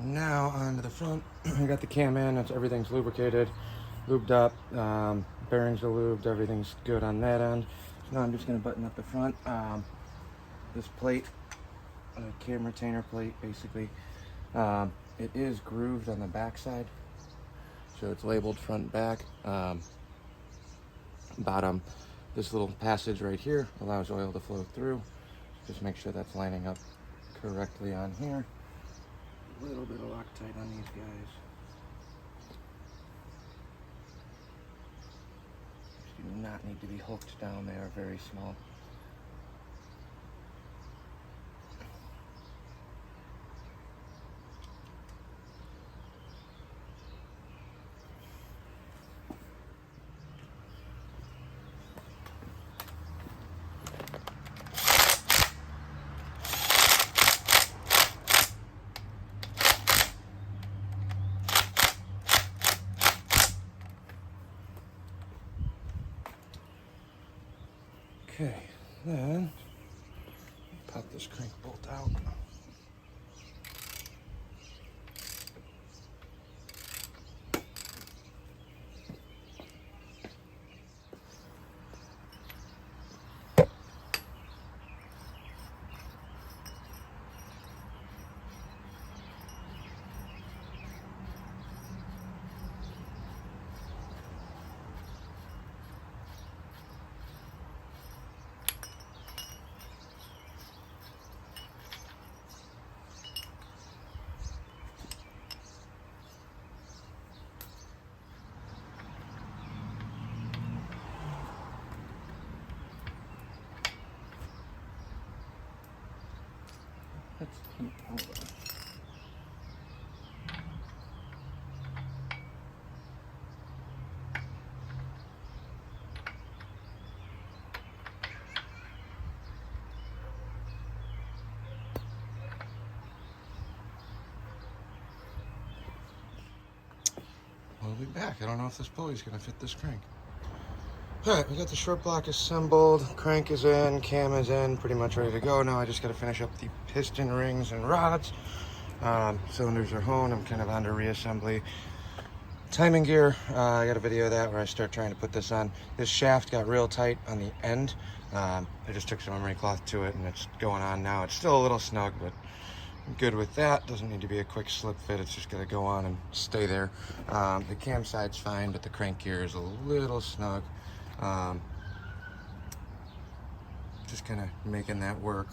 Now onto the front. I got the cam in. Everything's lubricated, lubed up. Bearings are lubed. Everything's good on that end. So now I'm just going to button up the front. This plate, a cam retainer plate, basically. It is grooved on the back side, so it's labeled front and back. Bottom, this little passage right here allows oil to flow through. Just make sure that's lining up correctly on here. A little bit of Loctite on these guys. These do not need to be hooked down. They are very small. Okay, then pop this crank bolt out. Let's keep hold on. We'll be back. I don't know if this pulley's gonna fit this crank. Alright, we got the short block assembled, crank is in, cam is in, pretty much ready to go. Now I just gotta finish up the piston rings and rods. Cylinders are honed, I'm kind of on to reassembly. Timing gear, I got a video of that where I start trying to put this on. This shaft got real tight on the end. I just took some emery cloth to it and it's going on now. It's still a little snug, but I'm good with that. Doesn't need to be a quick slip fit, it's just gonna go on and stay there. The cam side's fine, but the crank gear is a little snug. Just kind of making that work.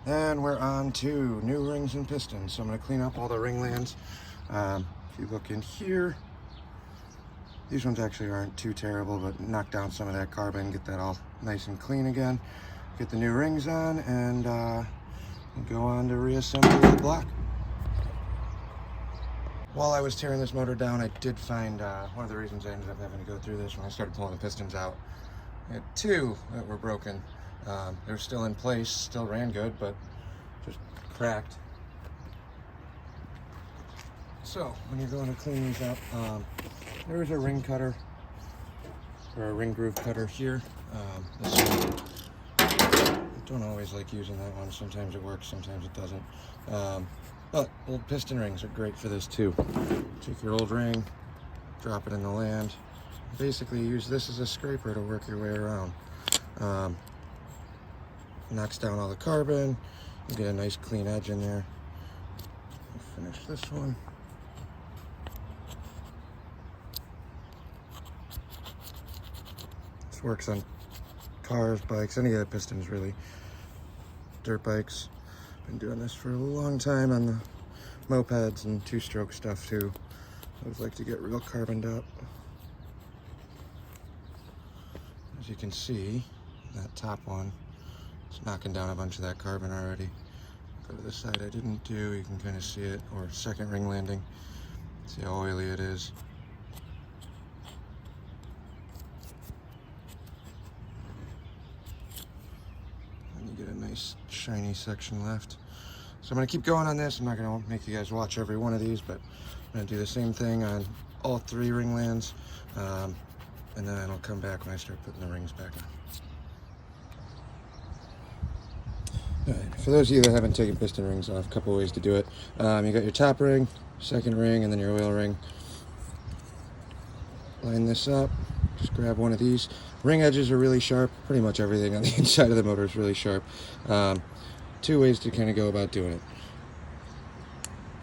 Then we're on to new rings and pistons. So I'm going to clean up all the ring lands. If you look in here, these ones actually aren't too terrible, but knock down some of that carbon, get that all nice and clean again. Get the new rings on and go on to reassemble the block. While I was tearing this motor down, I did find one of the reasons I ended up having to go through this when I started pulling the pistons out. I had two that were broken. They were still in place, still ran good, but just cracked. So when you're going to clean these up, there's a ring cutter, or a ring groove cutter here. This one, I don't always like using that one. Sometimes it works, sometimes it doesn't. But old piston rings are great for this too. Take your old ring, drop it in the land. Basically use this as a scraper to work your way around. Knocks down all the carbon. You get a nice clean edge in there. Finish this one. This works on cars, bikes, any of the pistons really. Dirt bikes. Been doing this for a long time on the mopeds and two-stroke stuff too. I always like to get real carboned up. As you can see, that top one, it's knocking down a bunch of that carbon already. Go to the side I didn't do, you can kind of see it, or second ring landing. See how oily it is. Get a nice shiny section left. So I'm going to keep going on this. I'm not going to make you guys watch every one of these, but I'm going to do the same thing on all three ring lands, and then I'll come back when I start putting the rings back on. All right, for those of you that haven't taken piston rings off, a couple ways to do it. You got your top ring, second ring, and then your oil ring. Line this up, just grab one of these. Ring edges are really sharp. Pretty much everything on the inside of the motor is really sharp. Two ways to kind of go about doing it.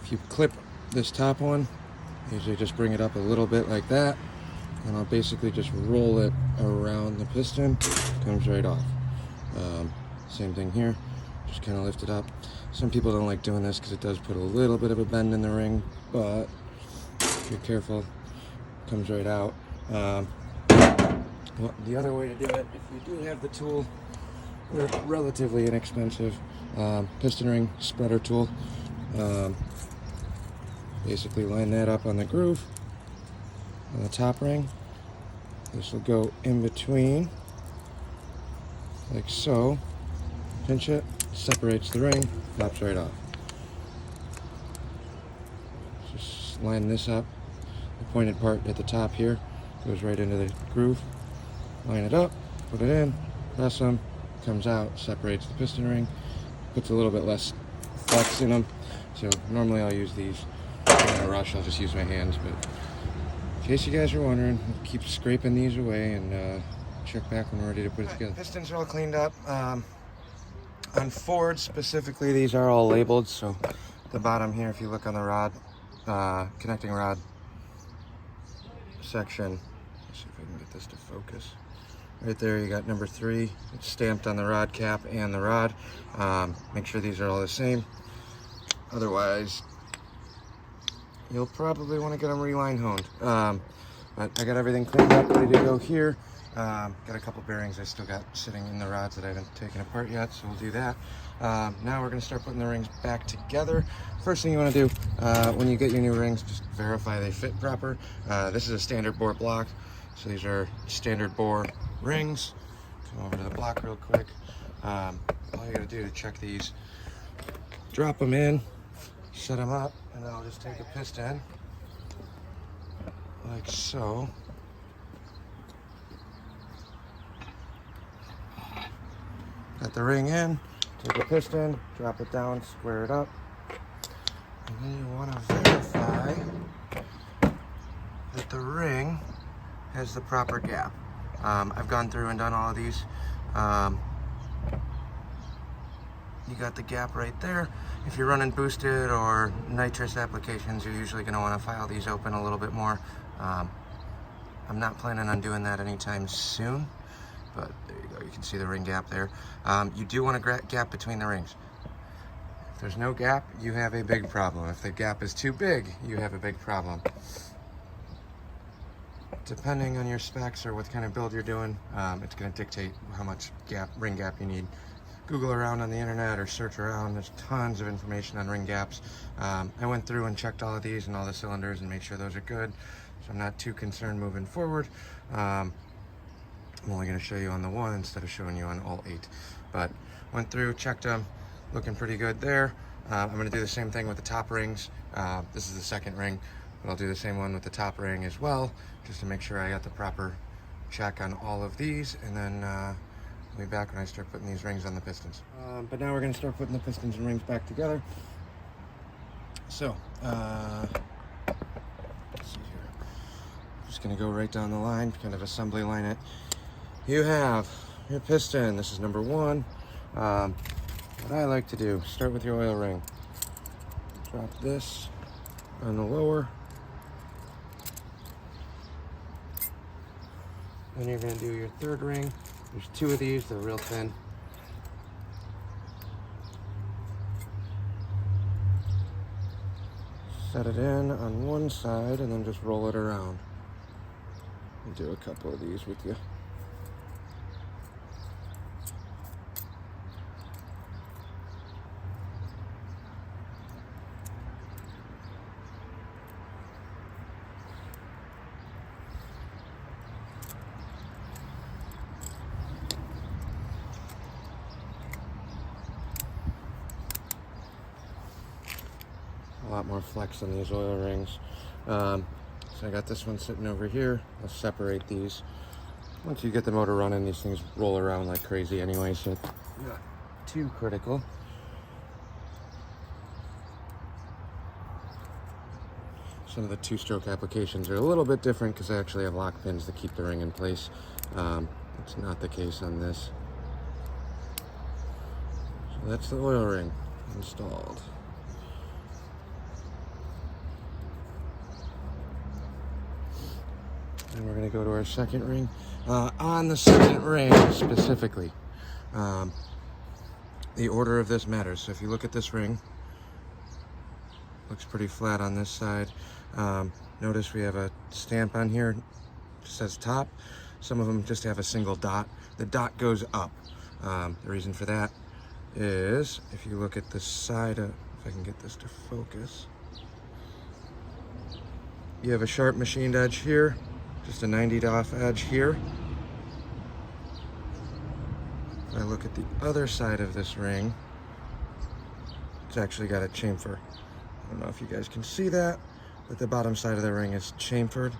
If you clip this top one, usually just bring it up a little bit like that, and I'll basically just roll it around the piston. Comes right off. Same thing here, just kind of lift it up. Some people don't like doing this because it does put a little bit of a bend in the ring, but if you're careful, it comes right out. Well, the other way to do it, if you do have the tool, they're relatively inexpensive. Piston ring spreader tool. Basically line that up on the groove on the top ring. This will go in between like so. Pinch it, separates the ring, pops right off. Just line this up. The pointed part at the top here goes right into the groove. Line it up, put it in, press them, comes out, separates the piston ring, puts a little bit less flex in them. So normally I'll use these. If I'm in a rush, I'll just use my hands, but in case you guys are wondering, we'll keep scraping these away and check back when we're ready to put it together. Pistons are all cleaned up. On Ford specifically, these are all labeled, so the bottom here, if you look on the rod, connecting rod section, let's see if I can get this to focus. Right there, you got number 3. It's stamped on the rod cap and the rod. Make sure these are all the same. Otherwise, you'll probably want to get them reline honed. But I got everything cleaned up, ready to go here. Got a couple bearings I still got sitting in the rods that I haven't taken apart yet, so we'll do that. Now we're going to start putting the rings back together. First thing you want to do when you get your new rings, just verify they fit proper. This is a standard bore block, so these are standard bore rings. Come over to the block real quick. All you got to do to check these, drop them in, set them up, and then I'll just take a piston like so. Got the ring in, take a piston, drop it down, square it up, and then you want to verify that the ring has the proper gap. I've gone through and done all of these. You got the gap right there. If you're running boosted or nitrous applications, you're usually going to want to file these open a little bit more. I'm not planning on doing that anytime soon, but there you go. You can see the ring gap there. You do want a gap between the rings. If there's no gap, you have a big problem. If the gap is too big, you have a big problem. Depending on your specs or what kind of build you're doing, it's going to dictate how much ring gap you need. Google around on the internet or search around. There's tons of information on ring gaps. I went through and checked all of these and all the cylinders and made sure those are good, so I'm not too concerned moving forward. I'm only going to show you on the one instead of showing you on all 8. But went through, checked them, looking pretty good there. I'm going to do the same thing with the top rings. This is the second ring, but I'll do the same one with the top ring as well, just to make sure I got the proper check on all of these, and then I'll be back when I start putting these rings on the pistons. But now we're going to start putting the pistons and rings back together. So, let's see here. I'm just going to go right down the line, kind of assembly line it. You have your piston. This is number 1. What I like to do, start with your oil ring. Drop this on the lower. Then you're going to do your third ring. There's 2 of these, they're real thin. Set it in on one side and then just roll it around. I'll do a couple of these with you. A lot more flex on these oil rings. So I got this one sitting over here. I'll separate these. Once you get the motor running, these things roll around like crazy anyway, so too critical. Some of the two-stroke applications are a little bit different because I actually have lock pins to keep the ring in place. It's not the case on this. So that's the oil ring installed. And we're going to go to our second ring. On the second ring specifically, the order of this matters. So if you look at this ring, looks pretty flat on this side. Notice we have a stamp on here, it says top. Some of them just have a single dot. The dot goes up. The reason for that is, if you look at the side of, if I can get this to focus, you have a sharp machined edge here, just a 90 off edge here. If I look at the other side of this ring, it's actually got a chamfer. I don't know if you guys can see that, but the bottom side of the ring is chamfered.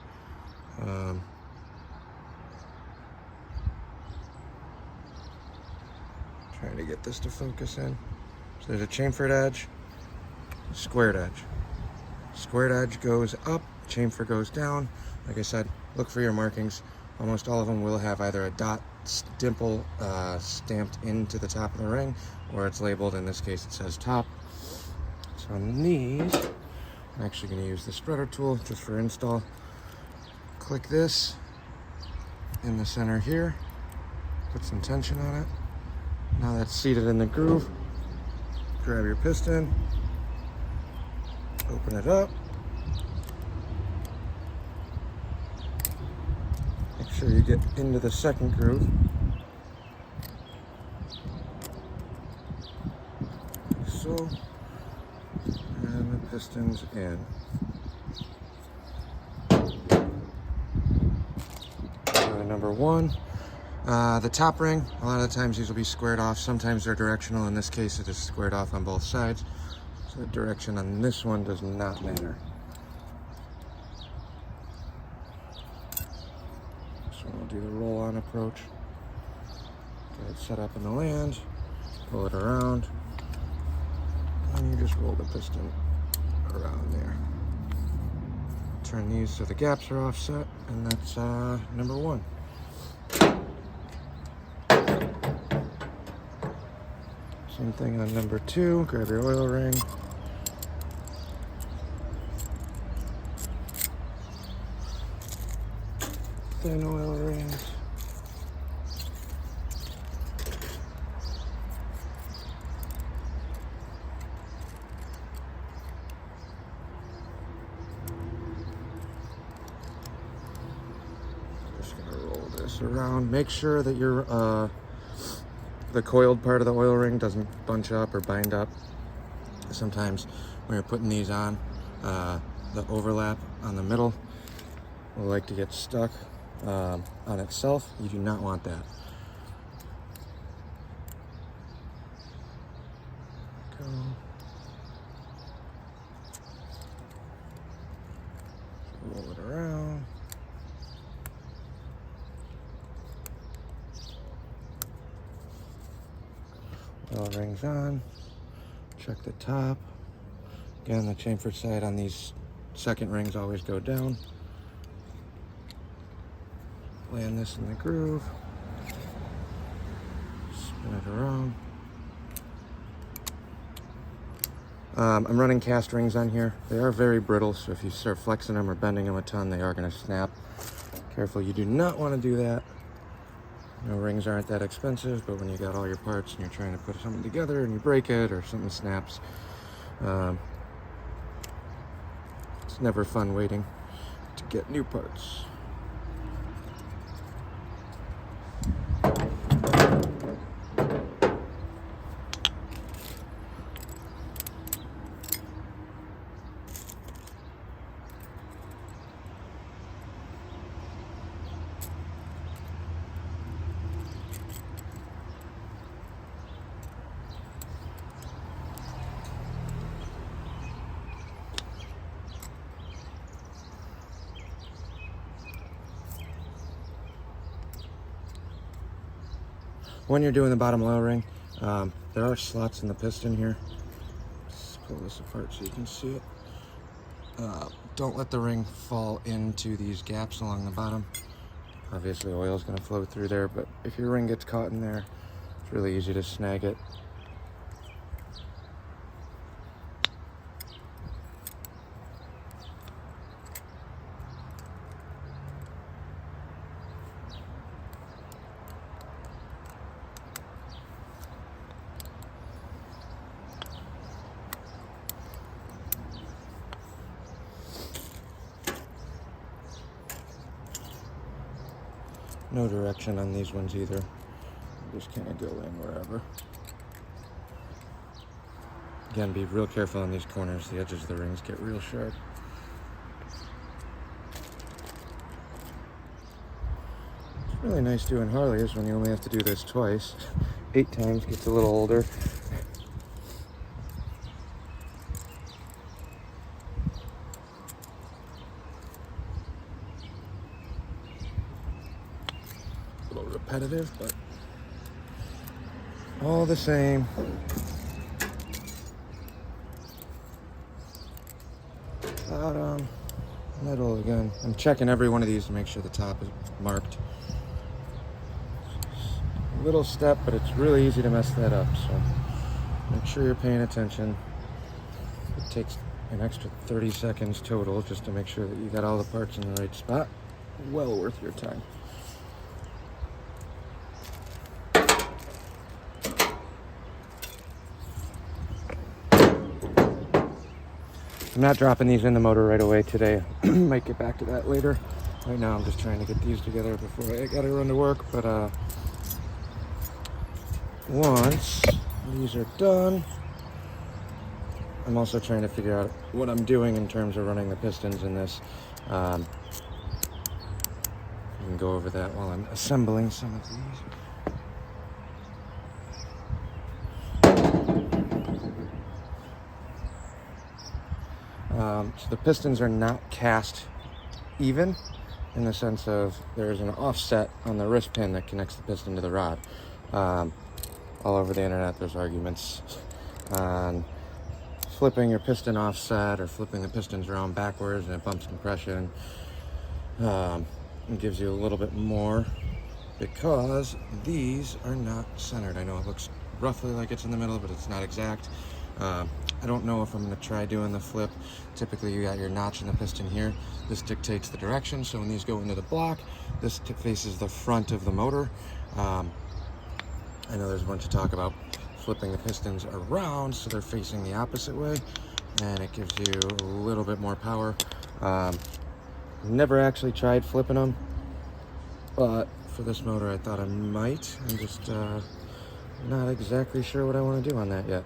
Trying to get this to focus in. So there's a chamfered edge, squared edge. Squared edge goes up, chamfer goes down. Like I said, look for your markings. Almost all of them will have either a dot dimple stamped into the top of the ring, or it's labeled. In this case, it says top. So on these, I'm actually going to use the spreader tool just for install. Click this in the center here, put some tension on it. Now that's seated in the groove. Grab your piston, open it up. Make sure you get into the second groove. Like so. And the piston's in. Go to number one. The top ring, a lot of the times these will be squared off. Sometimes they're directional. In this case, it is squared off on both sides. So the direction on this one does not matter. So we'll do the roll-on approach. Get it set up in the land, pull it around, and you just roll the piston around there. Turn these so the gaps are offset, and that's number one. Same thing on number two. Grab your oil ring. Thin oil rings. Just gonna roll this around. Make sure that your the coiled part of the oil ring doesn't bunch up or bind up. Sometimes when you're putting these on, the overlap on the middle will like to get stuck on itself. You do not want that. Go. Roll it around. Oil rings on. Check the top. Again, the chamfer side on these second rings always go down. Land this in the groove. Spin it around. I'm running cast rings on here. They are very brittle, so if you start flexing them or bending them a ton, they are going to snap. Careful, you do not want to do that. You know, rings aren't that expensive, but when you got all your parts and you're trying to put something together and you break it or something snaps, it's never fun waiting to get new parts. When you're doing the bottom oil ring, There are slots in the piston here. Let's pull this apart so you can see it. Don't let the ring fall into these gaps along the bottom. Obviously oil is going to flow through there, but if your ring gets caught in there, it's really easy to snag it. No direction on these ones either. Just kind of go in wherever. Again, be real careful on these corners. The edges of the rings get real sharp. It's really nice doing Harleys when you only have to do this twice. 8 times gets a little older. A little repetitive, but all the same. Bottom, middle again. I'm checking every one of these to make sure the top is marked. Little step, but it's really easy to mess that up, so make sure you're paying attention. It takes an extra 30 seconds total just to make sure that you got all the parts in the right spot. Well worth your time. I'm not dropping these in the motor right away today. Might get back to that later. Right now I'm just trying to get these together before I gotta run to work, but once these are done, I'm also trying to figure out what I'm doing in terms of running the pistons in this. We can go over that while I'm assembling some of these. So the pistons are not cast even, in the sense of there's an offset on the wrist pin that connects the piston to the rod. All over the internet there's arguments on flipping your piston offset or flipping the pistons around backwards, and it bumps compression. It gives you a little bit more because these are not centered. I know it looks roughly like it's in the middle, but it's not exact. I don't know if I'm going to try doing the flip. Typically you got your notch in the piston here. This dictates the direction, so when these go into the block, this faces the front of the motor. I know there's a bunch of talk about flipping the pistons around so they're facing the opposite way, and it gives you a little bit more power. Never actually tried flipping them, but for this motor I thought I might. I'm just not exactly sure what I want to do on that yet.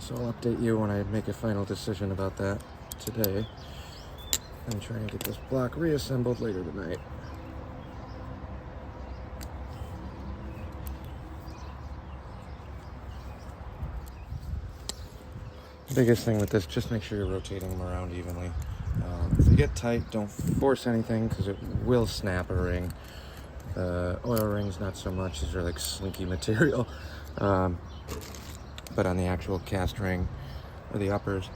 So I'll update you when I make a final decision about that today, and try and get this block reassembled later tonight. Biggest thing with this, just make sure you're rotating them around evenly. If you get tight, don't force anything because it will snap a ring. Oil rings, not so much, these are like slinky material. But on the actual cast ring, or the uppers,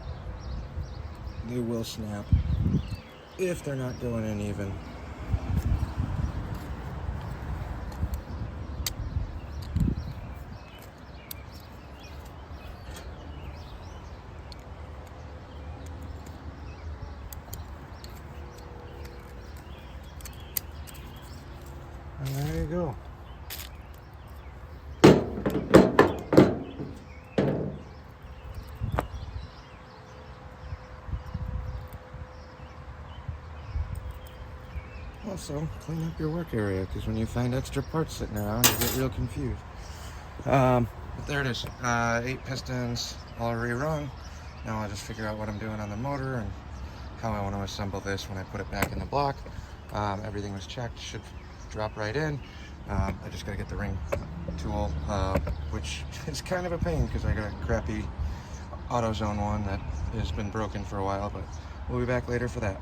they will snap if they're not going in even. And there you go. Also, clean up your work area, because when you find extra parts sitting around, you get real confused. But there it is. 8 pistons, all rerung. Now I'll just figure out what I'm doing on the motor and how I want to assemble this when I put it back in the block. Everything was checked, should drop right in. I just got to get the ring tool, which is kind of a pain because I got a crappy AutoZone one that has been broken for a while, but we'll be back later for that.